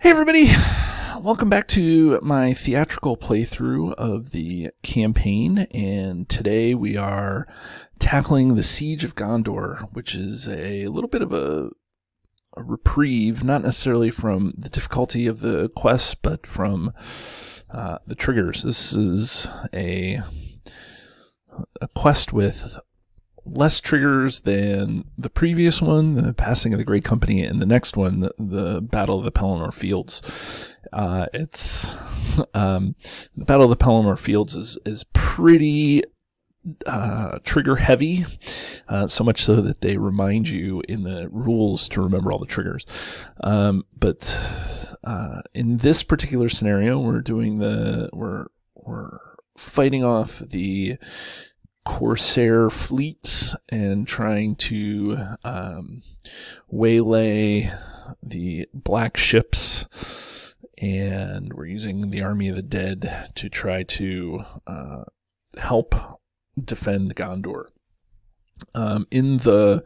Hey everybody, welcome back to my theatrical playthrough of the campaign, and today we are tackling the Siege of Gondor, which is a little bit of a reprieve, not necessarily from the difficulty of the quest, but from the triggers. This is a quest with less triggers than the previous one, the Passing of the Great Company, and the next one, the Battle of the Pelennor Fields. The Battle of the Pelennor Fields is pretty trigger heavy, so much so that they remind you in the rules to remember all the triggers. But in this particular scenario, we're fighting off the Corsair Fleet and trying to waylay the black ships, and we're using the Army of the Dead to try to help defend Gondor. In the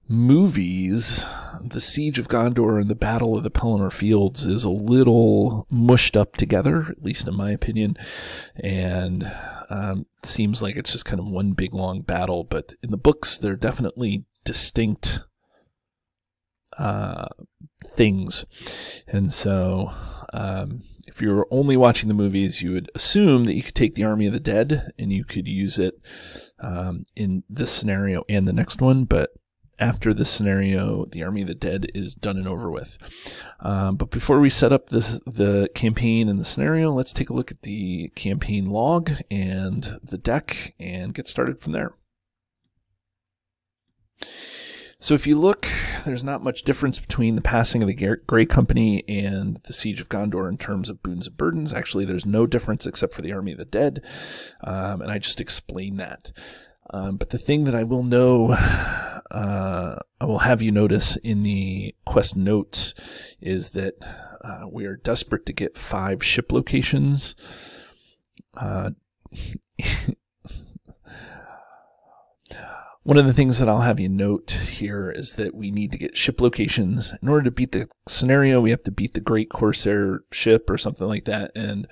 movies, the Siege of Gondor and the Battle of the Pelennor Fields is a little mushed up together, at least in my opinion, and seems like it's just kind of one big long battle. But in the books, they're definitely distinct things, and so if you're only watching the movies, you would assume that you could take the Army of the Dead and you could use it in this scenario and the next one, but after this scenario, the Army of the Dead is done and over with. But before we set up the campaign and the scenario, let's take a look at the campaign log and the deck and get started from there. So if you look, there's not much difference between the Passing of the Great Company and the Siege of Gondor in terms of boons and burdens. Actually, there's no difference except for the Army of the Dead, and I just explained that. But the thing that I will have you notice in the quest notes is that we are desperate to get 5 ship locations. One of the things that I'll have you note here is that we need to get ship locations. In order to beat the scenario, we have to beat the Great Corsair ship or something like that. And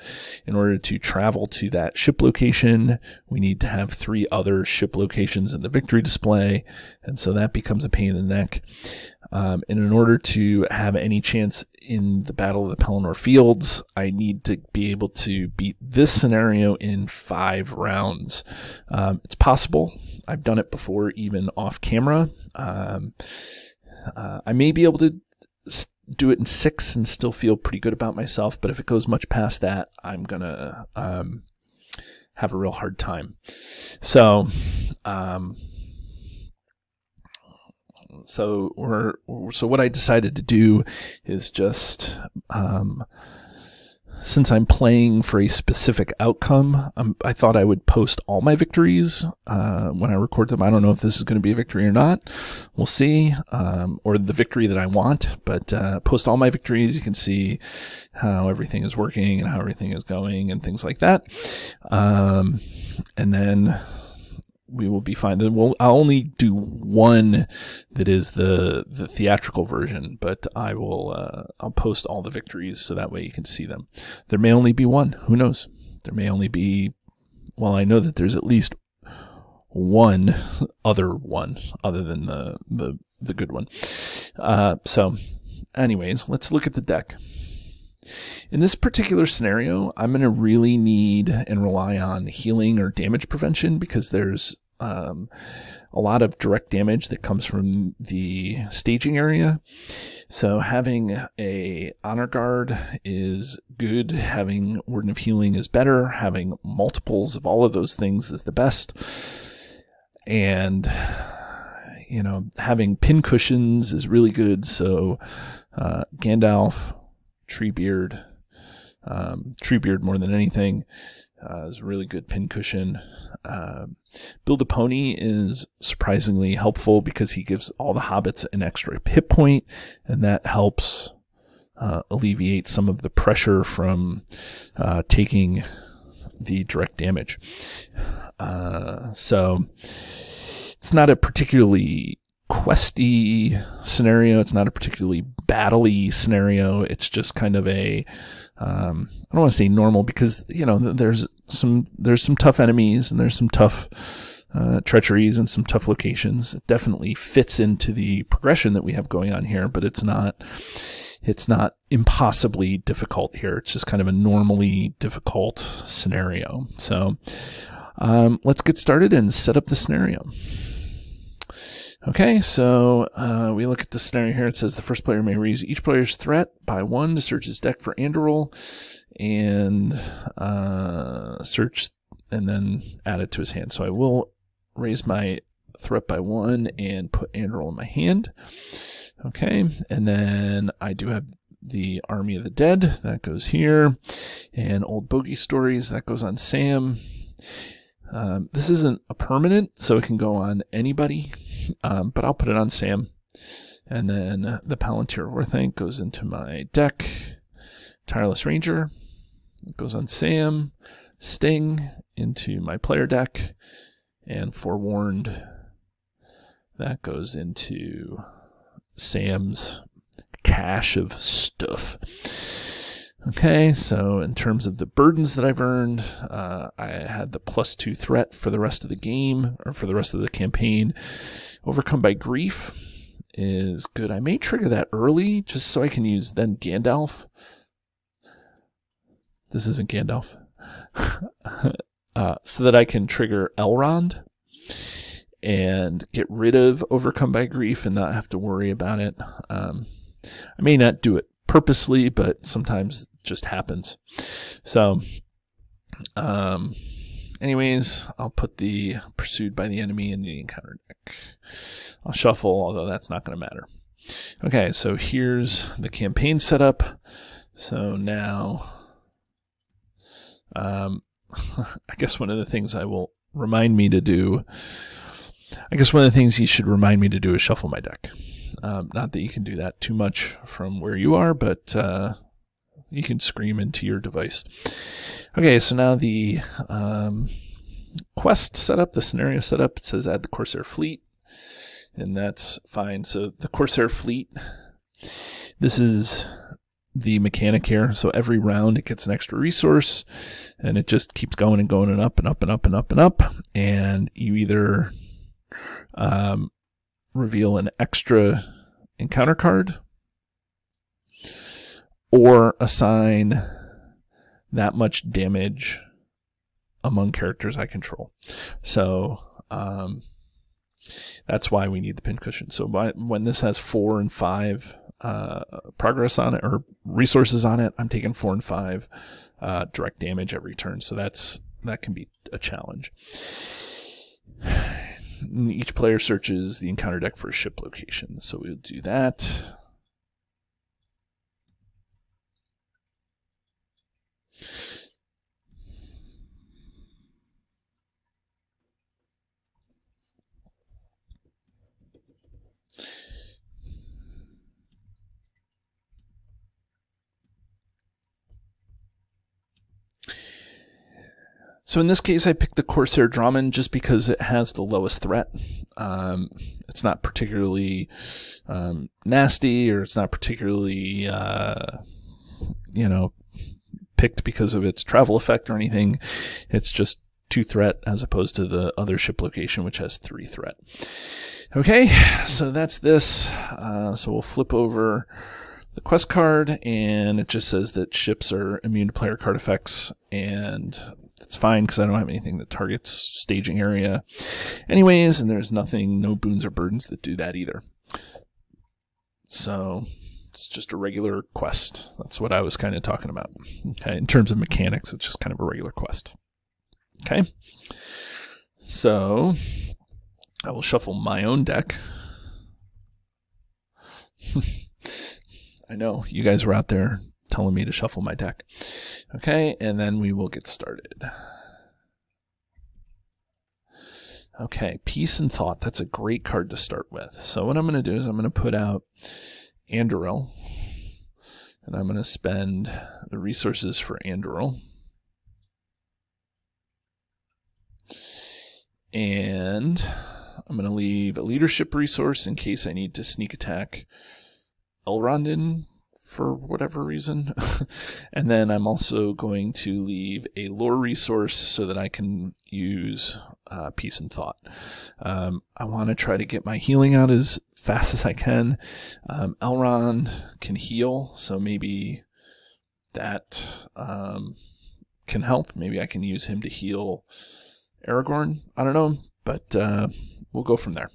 in order to travel to that ship location, we need to have 3 other ship locations in the victory display. And so that becomes a pain in the neck. And in order to have any chance in the Battle of the Pelennor Fields, I need to be able to beat this scenario in 5 rounds. It's possible. I've done it before, even off camera. I may be able to do it in 6 and still feel pretty good about myself, but if it goes much past that, I'm gonna have a real hard time. So, so what I decided to do is just, since I'm playing for a specific outcome, I thought I would post all my victories when I record them. I don't know if this is going to be a victory or not. We'll see, or the victory that I want, but post all my victories. You can see how everything is working and how everything is going and things like that. And then we will be fine. Then I'll only do one that is the theatrical version, but I'll post all the victories so that way you can see them. There may only be one. Who knows? There may only be. Well, I know that there's at least one other than the good one. So, anyways, let's look at the deck. In this particular scenario, I'm going to really need and rely on healing or damage prevention because there's a lot of direct damage that comes from the staging area. So having a honor guard is good. Having Warden of Healing is better. Having multiples of all of those things is the best. And, you know, having pin cushions is really good. So Gandalf, Treebeard more than anything is a really good pincushion. Build a Pony is surprisingly helpful because he gives all the hobbits an extra hit point, and that helps alleviate some of the pressure from taking the direct damage. So it's not a particularly questy scenario. It's not a particularly battle-y scenario. It's just kind of a I don't want to say normal, because there's some tough enemies and there's some tough treacheries and some tough locations. It definitely fits into the progression that we have going on here, but it's not impossibly difficult here. It's just kind of a normally difficult scenario. So let's get started and set up the scenario. Okay, so we look at the scenario here. It says the first player may raise each player's threat by 1 to search his deck for Andoril, and search and then add it to his hand. So I will raise my threat by 1 and put Andoril in my hand. Okay, and then I do have the Army of the Dead. That goes here. And Old Bogey Stories. That goes on Sam. This isn't a permanent, so it can go on anybody. But I'll put it on Sam. And then the Palantir Orthanc goes into my deck. Tireless Ranger goes on Sam. Sting into my player deck. And Forewarned, that goes into Sam's cache of stuff. Okay, so in terms of the burdens that I've earned, I had the +2 threat for the rest of the game, or for the rest of the campaign. Overcome by Grief is good. I may trigger that early, just so I can use then Gandalf. This isn't Gandalf. So that I can trigger Elrond and get rid of Overcome by Grief and not have to worry about it. I may not do it purposely, but sometimes it just happens. So, anyways, I'll put the Pursued by the Enemy in the encounter deck. I'll shuffle, although that's not going to matter. Okay, so here's the campaign setup. So now, I guess one of the things I will remind me to do, I guess one of the things he should remind me to do is shuffle my deck. Not that you can do that too much from where you are, but you can scream into your device. Okay, so now the quest setup, the scenario setup, it says add the Corsair Fleet, and that's fine. So the Corsair Fleet, this is the mechanic here. So every round it gets an extra resource, and it just keeps going and going and up and up and up and up and up. And you either reveal an extra encounter card or assign that much damage among characters I control. So that's why we need the pincushion. So when this has 4 and 5 progress on it, or resources on it, I'm taking 4 and 5 direct damage every turn. So that can be a challenge. Each player searches the encounter deck for a ship location. So we'll do that. So in this case, I picked the Corsair Drammen just because it has the lowest threat. It's not particularly nasty, or it's not particularly, picked because of its travel effect or anything. It's just 2 threat as opposed to the other ship location, which has 3 threat. Okay, so that's this. So we'll flip over the quest card, and it just says that ships are immune to player card effects, and it's fine because I don't have anything that targets staging area anyways, and there's no boons or burdens that do that either. So it's just a regular quest. That's what I was kind of talking about. Okay, in terms of mechanics, it's just kind of a regular quest. Okay, so I will shuffle my own deck. I know you guys were out there telling me to shuffle my deck. Okay, and then we will get started. Okay, Peace and Thought. That's a great card to start with. So what I'm going to do is I'm going to put out Andoril, and I'm going to spend the resources for Andoril. And I'm going to leave a leadership resource in case I need to sneak attack Elrond in for whatever reason. And then I'm also going to leave a lore resource so that I can use peace and thought. I want to try to get my healing out as fast as I can. Elrond can heal, so maybe that can help. Maybe I can use him to heal Aragorn. I don't know, but we'll go from there.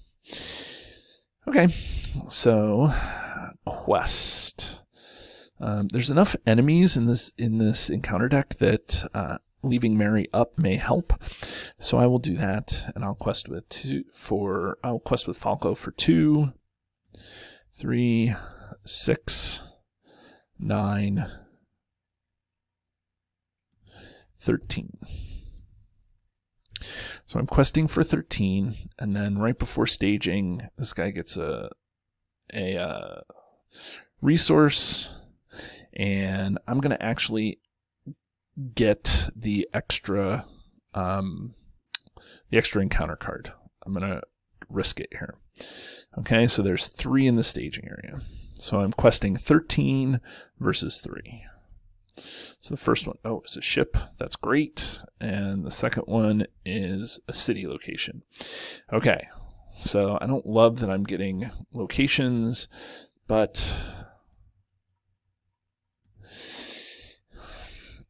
Okay, so quest. There's enough enemies in this encounter deck that leaving Merry up may help. So I will do that, and I'll quest with Falco for 2, 3, 6, 9, 13. So I'm questing for 13, and then right before staging, this guy gets a resource, and I'm going to actually get the extra encounter card. I'm going to risk it here. Okay, so there's 3 in the staging area. So I'm questing 13 versus 3. So the first one, oh, it's a ship. That's great. And the second one is a city location. Okay, so I don't love that I'm getting locations, but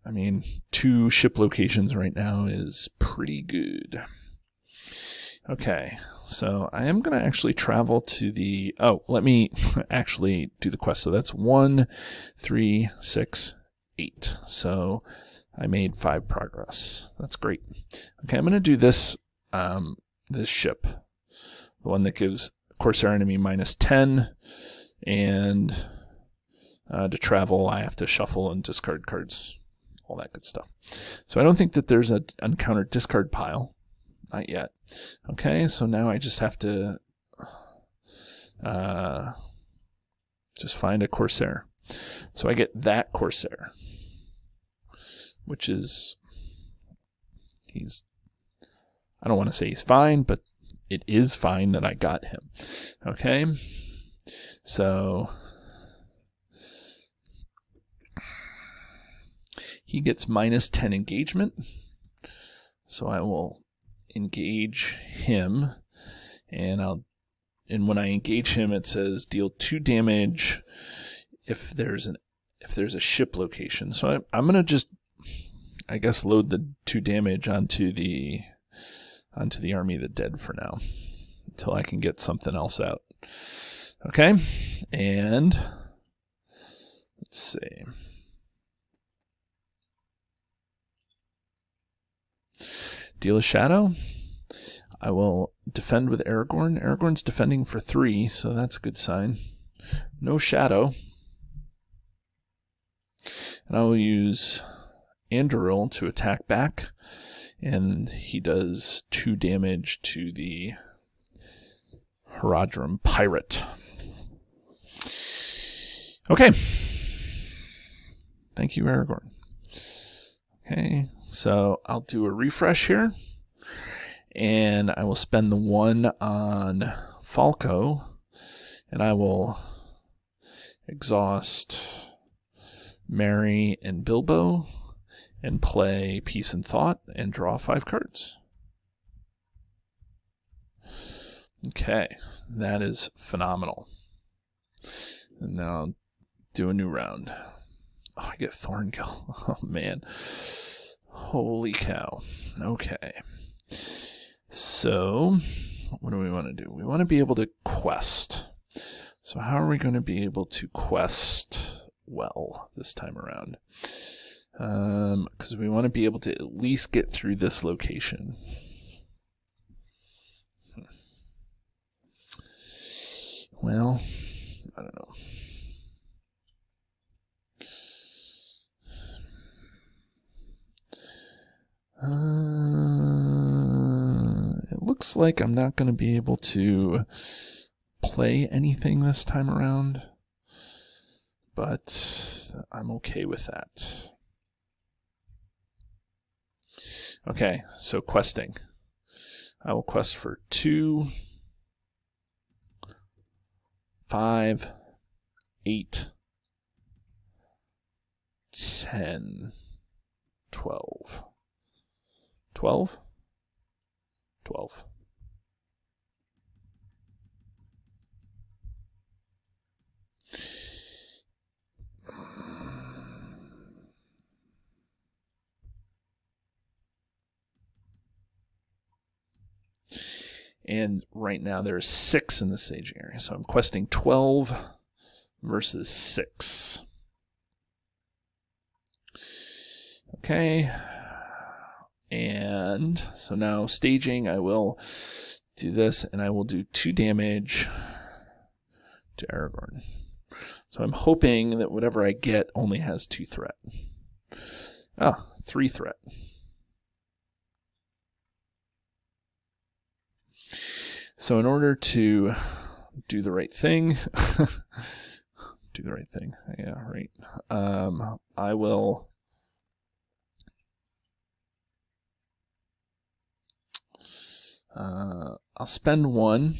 I mean, 2 ship locations right now is pretty good. Okay, so I am going to actually travel to the... Oh, let me actually do the quest. So that's 1, 3, 6, 8. So I made 5 progress. That's great. Okay, I'm going to do this this ship, the one that gives Corsair enemy -10, and to travel I have to shuffle and discard cards, all that good stuff. So I don't think that there's an uncountered discard pile, not yet. Okay, so now I just have to just find a Corsair. So I get that Corsair, which is, I don't want to say he's fine, but it is fine that I got him. Okay, so he gets -10 engagement, so I will engage him, and when I engage him, it says deal 2 damage if there's a ship location. So I'm gonna just, I guess, load the 2 damage onto the Army of the Dead for now, until I can get something else out. Okay, and let's see. Deal a shadow. I will defend with Aragorn. Aragorn's defending for 3, so that's a good sign. No shadow. And I will use Anduril to attack back, and he does 2 damage to the Haradrim pirate. Okay. Thank you, Aragorn. Okay, so I'll do a refresh here, and I will spend the 1 on Falco, and I will exhaust Merry and Bilbo and play Peace and Thought and draw 5 cards. Okay, that is phenomenal. And now I'll do a new round. Oh, I get Thornkill. Oh, man. Holy cow. Okay. So, what do we want to do? We want to be able to quest. So how are we going to be able to quest well this time around? Because we want to be able to at least get through this location. Well, I don't know. It looks like I'm not going to be able to play anything this time around, but I'm okay with that. Okay, so questing. I will quest for 2, 5, 8, 10, 12. 12? 12. And right now there's 6 in the staging area. So I'm questing 12 versus 6. Okay. And so now staging, I will do this, and I will do 2 damage to Aragorn. So I'm hoping that whatever I get only has 2 threat. Oh, 3 threat. So in order to do the right thing, yeah, right. I will I'll spend 1,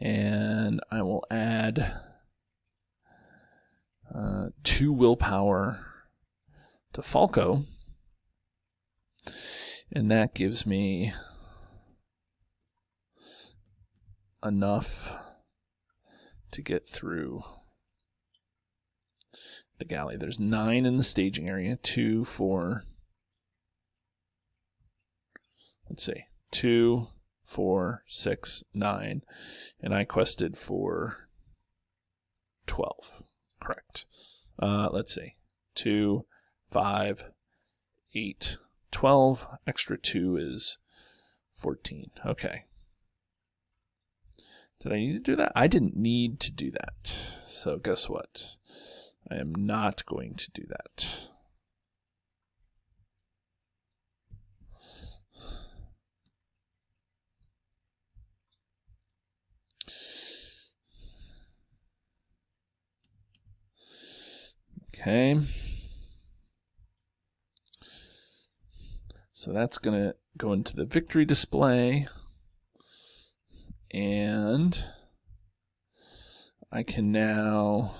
and I will add 2 willpower to Falco, and that gives me enough to get through the galley. There's 9 in the staging area. 2, 4. Let's see. 2, 4, 6, 9. And I quested for 12. Correct. Let's see. 2, 5, 8, 12. Extra 2 is 14. Okay. Did I need to do that? I didn't need to do that. So guess what? I am not going to do that. Okay. So that's going to go into the victory display. And I can now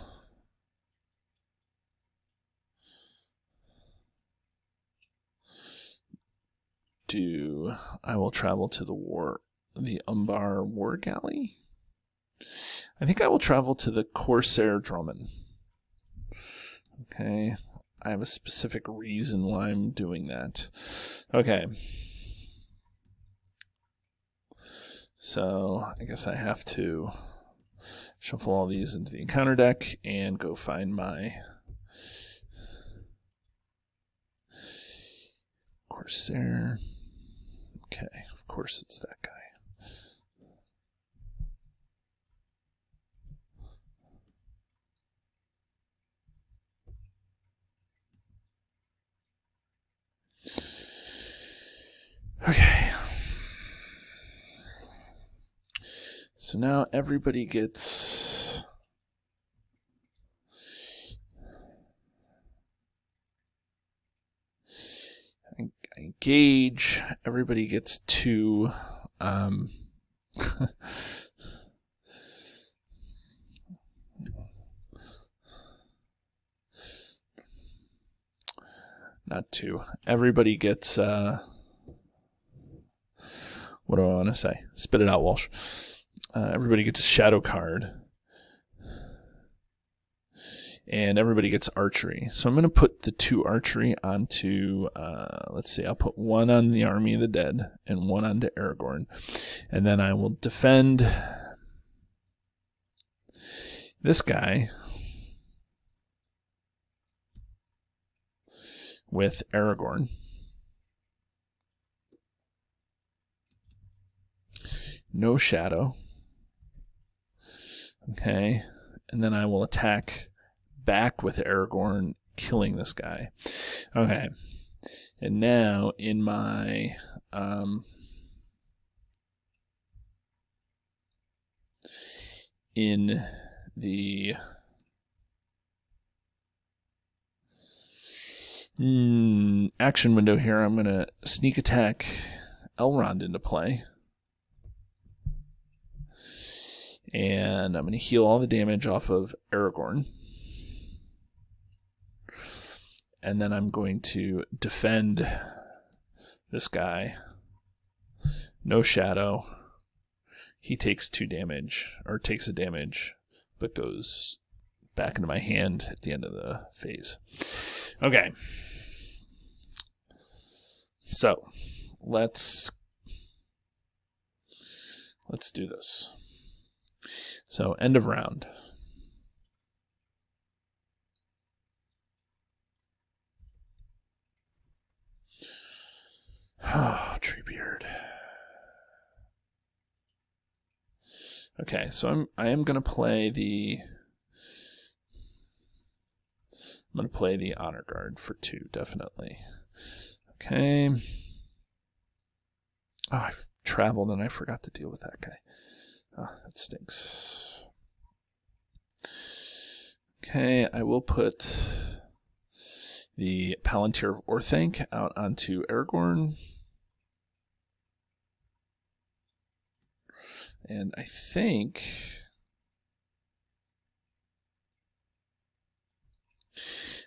I will travel to the Umbar War Galley. I think I will travel to the Corsair Drummond. Okay, I have a specific reason why I'm doing that. Okay. So I guess I have to shuffle all these into the encounter deck and go find my Corsair. Okay, of course it's that guy. Okay. So now everybody gets I engage. Everybody gets 2 not 2. Everybody gets what do I want to say? Spit it out, Walsh. Everybody gets a shadow card. And everybody gets archery. So I'm going to put the 2 archery onto, let's see, I'll put 1 on the Army of the Dead and 1 onto Aragorn. And then I will defend this guy with Aragorn. No shadow. Okay. And then I will attack back with Aragorn, killing this guy. Okay. And now in my in the action window here, I'm going to sneak attack Elrond into play. And I'm going to heal all the damage off of Aragorn. And then I'm going to defend this guy. No shadow. He takes 2 damage, or takes a damage, but goes back into my hand at the end of the phase. Okay. So, let's do this. So, end of round. Oh, Treebeard. Okay, so I am going to play the Honor Guard for 2, definitely. Okay. Oh, I've traveled and I forgot to deal with that guy. Oh, that stinks. Okay, I will put the Palantir of Orthanc out onto Aragorn. And I think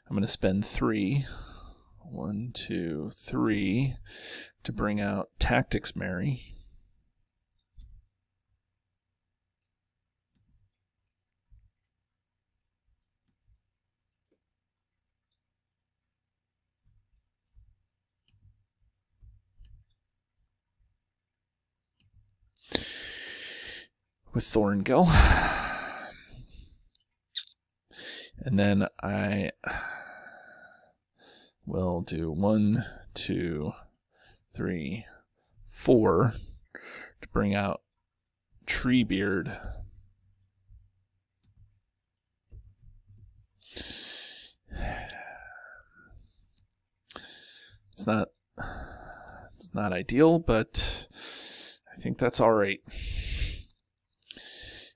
I'm going to spend 3, 1, 2, 3, to bring out Tactics Mary. With Thorngill. And then I will do 1, 2, 3, 4 to bring out Treebeard. It's not ideal, but I think that's all right.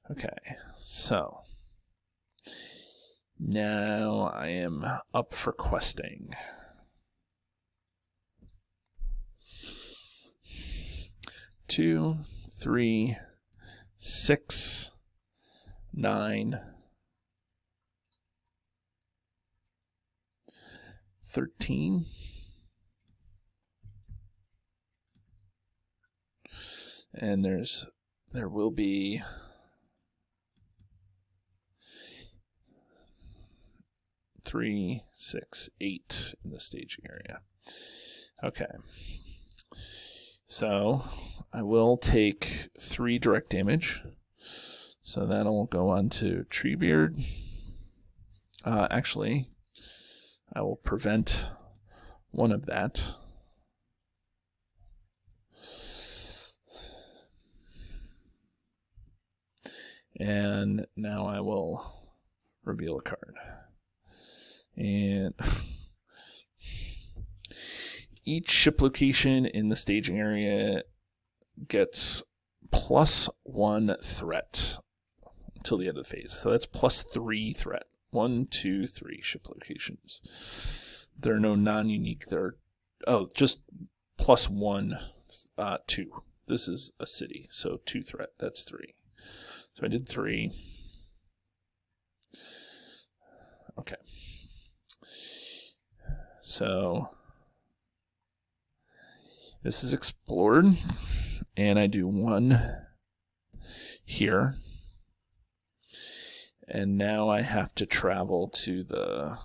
Okay, so now I am up for questing. Two, 3, 6, 9, 13. And there will be 3, 6, 8 in the staging area. Okay. So I will take 3 direct damage. So that'll go on to Treebeard. Actually, I will prevent one of that. And now I will reveal a card. And each ship location in the staging area gets +1 threat until the end of the phase. So that's +3 threat. 1, 2, 3 ship locations. There are no non-unique. There are, just +1, 2. This is a city, so 2 threat. That's 3. So I did 3. Okay. So this is explored, and I do 1 here. And now I have to travel to the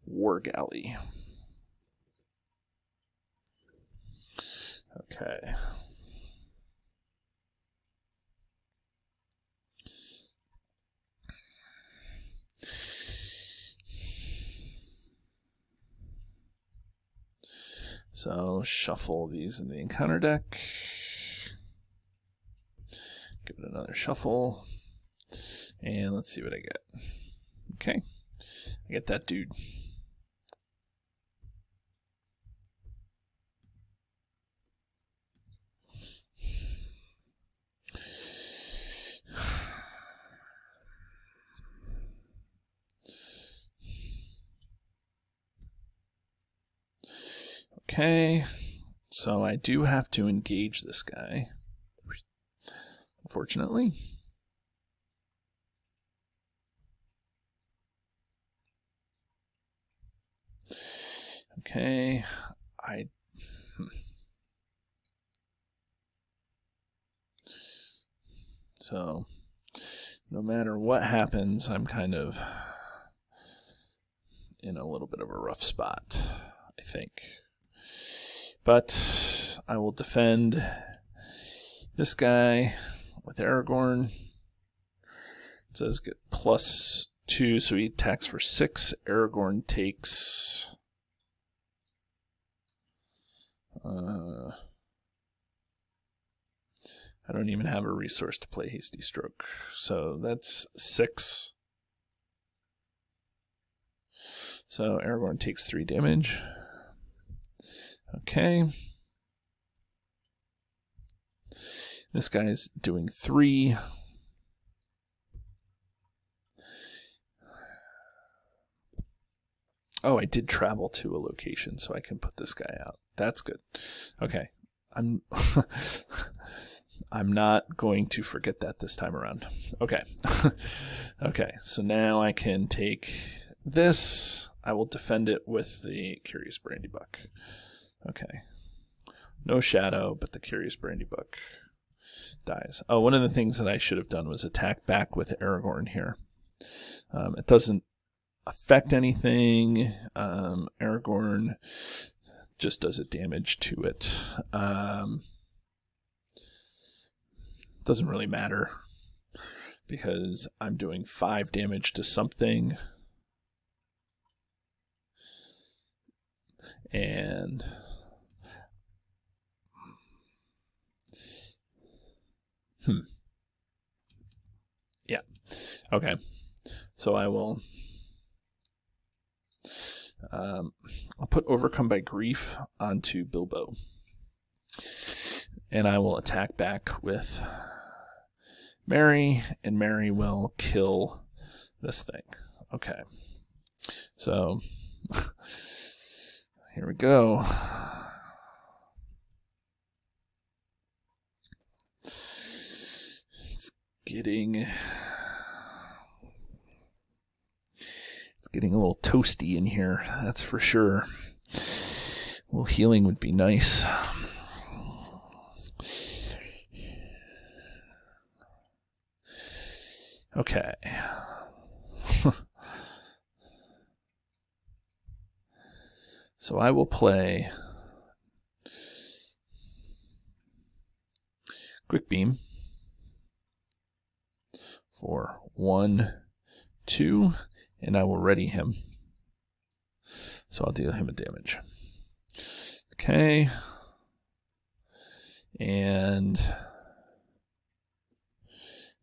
War Galley. Okay. So shuffle these in the encounter deck. Give it another shuffle. And let's see what I get. Okay. I get that dude. Okay. So I do have to engage this guy, unfortunately. Okay, so no matter what happens, I'm kind of in a little bit of a rough spot, I think. But I will defend this guy with Aragorn. It says get +2, so he attacks for 6. Aragorn takes I don't even have a resource to play Hasty Stroke, so that's 6. So Aragorn takes 3 damage. Okay. This guy's doing 3. Oh, I did travel to a location, so I can put this guy out. That's good. Okay. I'm not going to forget that this time around. Okay. Okay, so now I can take this. I will defend it with the Curious Brandybuck. Okay. No shadow, but the Curious Brandybuck dies. Oh, one of the things that I should have done was attack back with Aragorn here. It doesn't affect anything. Aragorn just does a damage to it. Doesn't really matter because I'm doing 5 damage to something. And yeah. Okay. So I will I'll put Overcome by Grief onto Bilbo. And I will attack back with Merry, and Merry will kill this thing. Okay. So here we go. It's getting a little toasty in here, that's for sure. A little healing would be nice. Okay. So I will play Quick Beam for 1, 2, and I will ready him. So I'll deal him a damage. Okay. And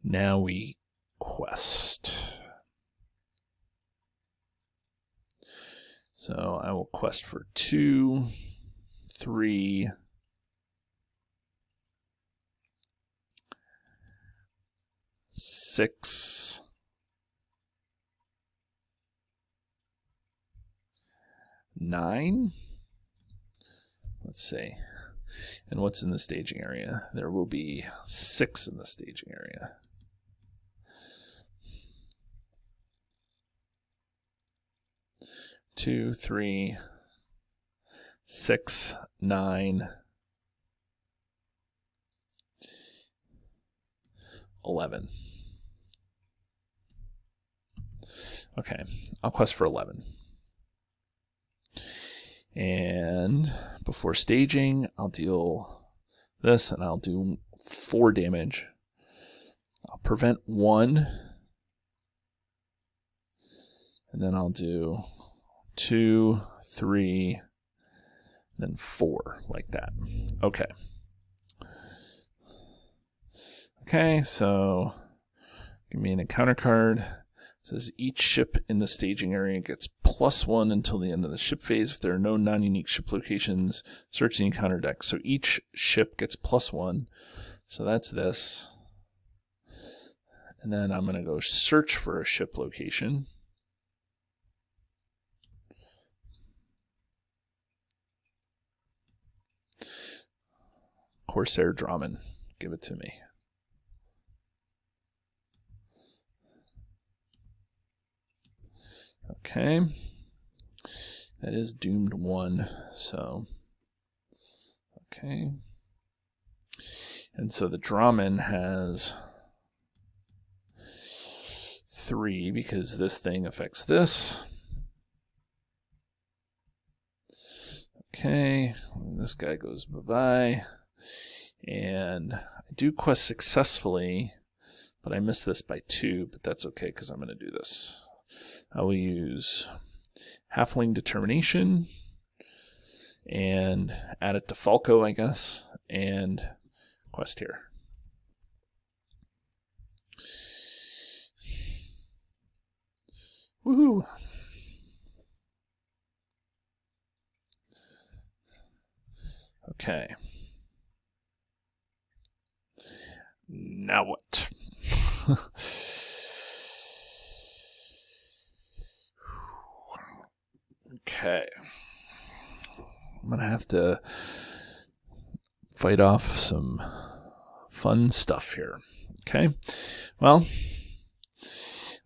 now we quest. So I will quest for 2, 3, 6, 9. Let's see. And what's in the staging area? There will be 6 in the staging area. Two, 3, 6, 9, 11. Okay, I'll quest for 11. And before staging, I'll deal this, and I'll do 4 damage. I'll prevent 1, and then I'll do 2, 3, then 4, like that. Okay. Okay, so give me an encounter card. It says each ship in the staging area gets +1 until the end of the ship phase. If there are no non-unique ship locations, search the encounter deck. So each ship gets +1. So that's this. And then I'm going to go search for a ship location. Corsair Draman. Give it to me. Okay. That is doomed 1, so okay. And so the Draman has 3 because this thing affects this. Okay, this guy goes bye-bye. And I do quest successfully, but I missed this by 2, but that's okay because I'm going to do this. I will use Halfling Determination and add it to Falco, I guess, and quest here. Woohoo! Okay. Now what? Okay. I'm going to have to fight off some fun stuff here. Okay. Well,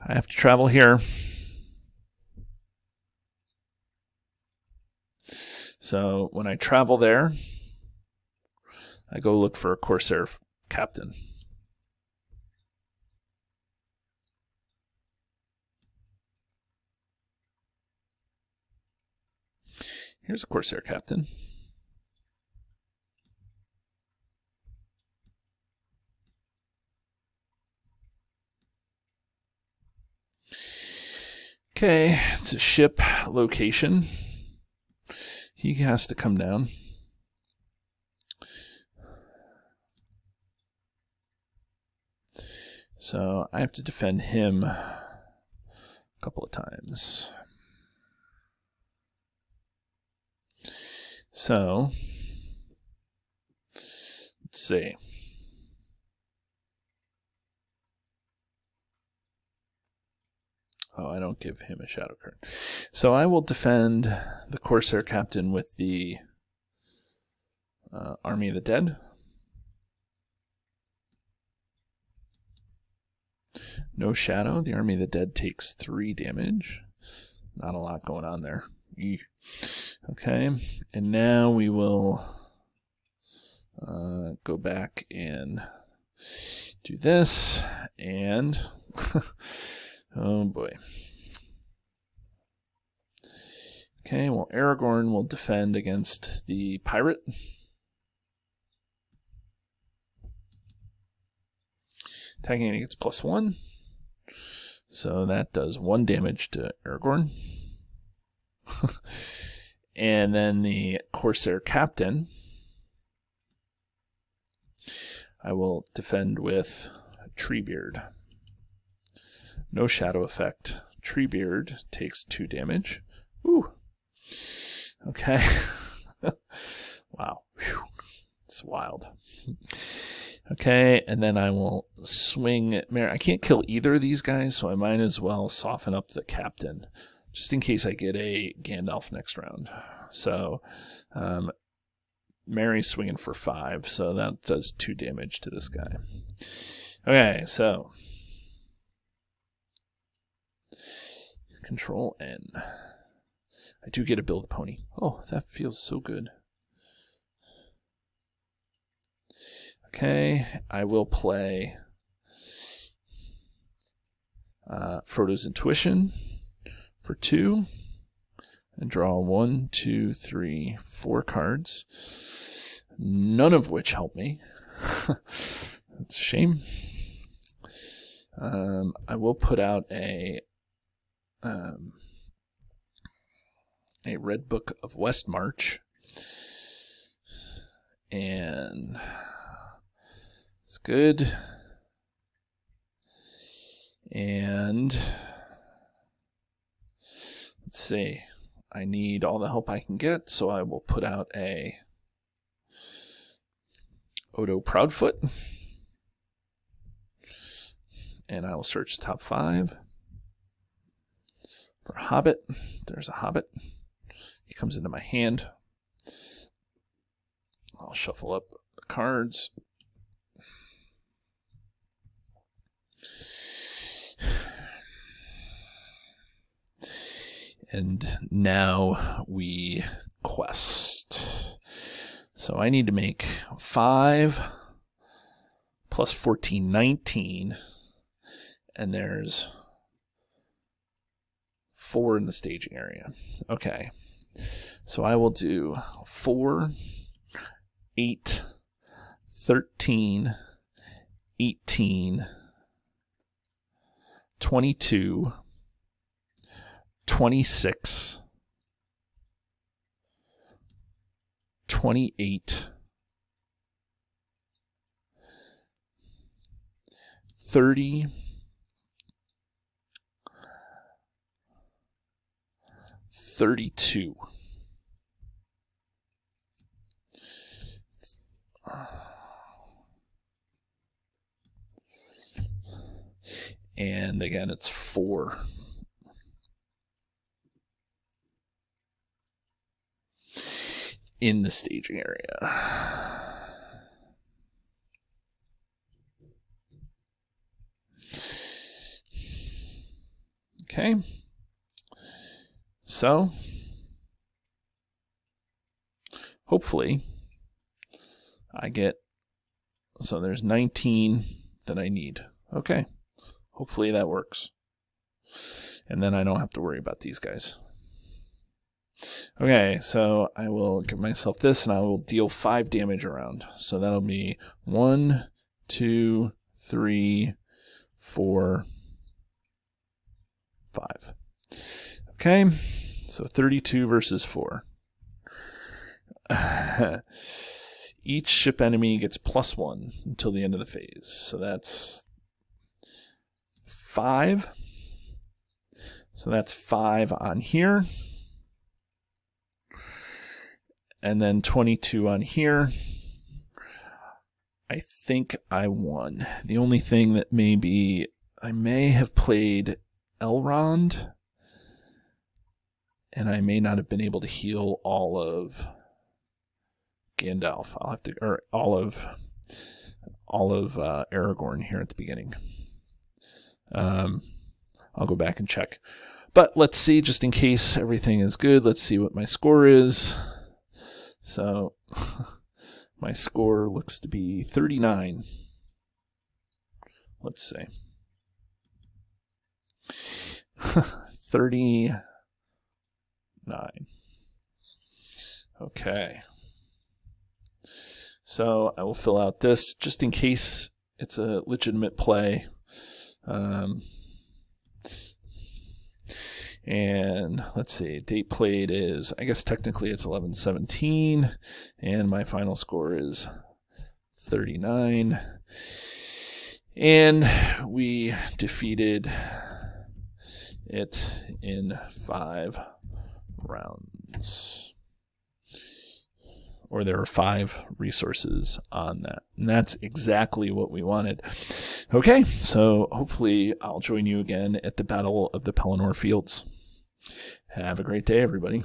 I have to travel here. So when I travel there, I go look for a Corsair captain. Here's a Corsair captain. Okay, it's a ship location. He has to come down. So I have to defend him a couple of times. So let's see. Oh, I don't give him a shadow card. So I will defend the Corsair captain with the Army of the Dead. No shadow. The Army of the Dead takes 3 damage. Not a lot going on there. Okay, and now we will go back and do this, and oh boy. Okay, well, Aragorn will defend against the pirate. Attacking, he gets +1. So that does 1 damage to Aragorn. And then the Corsair captain, I will defend with Treebeard. No shadow effect. Treebeard takes 2 damage. Ooh. Okay. Wow. Whew. It's wild. Okay, and then I will swing at Mary. I can't kill either of these guys, so I might as well soften up the captain, just in case I get a Gandalf next round. So Mary's swinging for 5, so that does 2 damage to this guy. Okay, so Control N. I do get to build a pony. Oh, that feels so good. Okay, I will play Frodo's Intuition for 2 and draw 1, 2, 3, 4 cards, none of which help me. That's a shame. I will put out a Red Book of Westmarch, and it's good. And let's see, I need all the help I can get, so I will put out a Odo Proudfoot, and I will search the top 5 for Hobbit. There's a Hobbit. He comes into my hand. I'll shuffle up the cards. And now we quest. So I need to make 5 plus 14, 19. And there's 4 in the staging area. Okay. So I will do 4, 8, 13, 18, 22, 26, 28, 30, 32. And again, it's 4. In the staging area. Okay. So, hopefully, I get, so there's 19 that I need. Okay. Hopefully that works. And then I don't have to worry about these guys. Okay, so I will give myself this, and I will deal 5 damage around. So that'll be 1, 2, 3, 4, 5. Okay, so 32 versus 4. Each ship enemy gets +1 until the end of the phase. So that's 5. So that's 5 on here. And then 22 on here. I think I won. The only thing that may be, I may have played Elrond, and I may not have been able to heal all of Gandalf. I'll have to, or all of Aragorn here at the beginning. I'll go back and check. But let's see, just in case everything is good, let's see what my score is. So, my score looks to be 39. Let's see. 39. Okay. So, I will fill out this just in case it's a legitimate play. And let's see, date played is, I guess technically it's 11/17, and my final score is 39. And we defeated it in 5 rounds. Or there are 5 resources on that. And that's exactly what we wanted. Okay, so hopefully I'll join you again at the Battle of the Pelennor Fields. Have a great day, everybody.